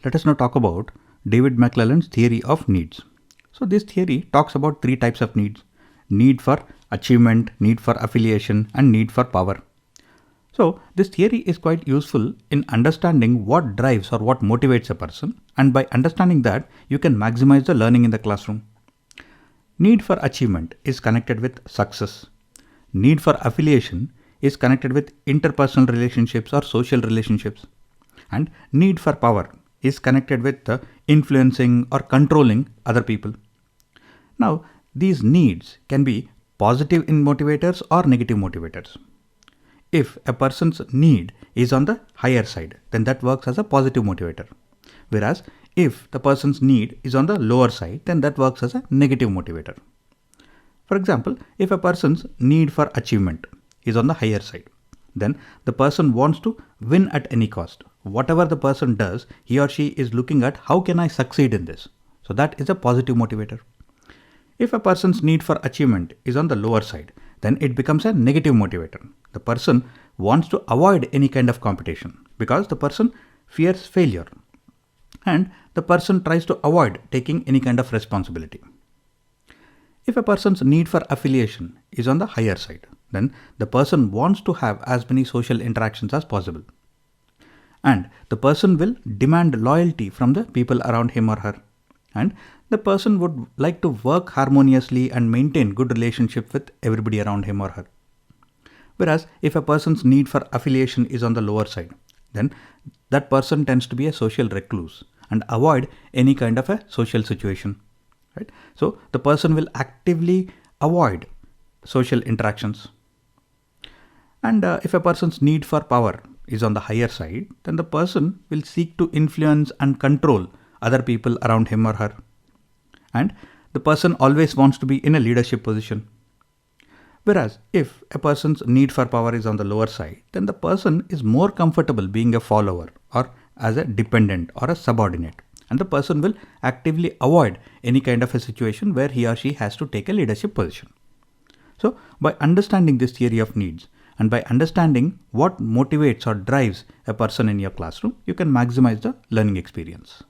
let us now talk about David McClelland's theory of needs. So this theory talks about three types of needs: need for achievement, need for affiliation, and need for power. So this theory is quite useful in understanding what drives or what motivates a person, and by understanding that, you can maximize the learning in the classroom. Need for achievement is connected with success. Need for affiliation is connected with interpersonal relationships or social relationships. And need for power is connected with influencing or controlling other people. Now, these needs can be positive in motivators or negative motivators. If a person's need is on the higher side, then that works as a positive motivator. Whereas if the person's need is on the lower side, then that works as a negative motivator. For example, if a person's need for achievement is on the higher side, then the person wants to win at any cost. Whatever the person does, he or she is looking at how can I succeed in this. So that is a positive motivator. If a person's need for achievement is on the lower side, then it becomes a negative motivator. The person wants to avoid any kind of competition because the person fears failure, and the person tries to avoid taking any kind of responsibility. If a person's need for affiliation is on the higher side, then the person wants to have as many social interactions as possible. And the person will demand loyalty from the people around him or her. And the person would like to work harmoniously and maintain good relationship with everybody around him or her. Whereas if a person's need for affiliation is on the lower side, then that person tends to be a social recluse and avoid any kind of a social situation. Right? So the person will actively avoid social interactions. And if a person's need for power is on the higher side, then the person will seek to influence and control other people around him or her. And the person always wants to be in a leadership position. Whereas if a person's need for power is on the lower side, then the person is more comfortable being a follower or as a dependent or a subordinate. And the person will actively avoid any kind of a situation where he or she has to take a leadership position. So by understanding this theory of needs and by understanding what motivates or drives a person in your classroom, you can maximize the learning experience.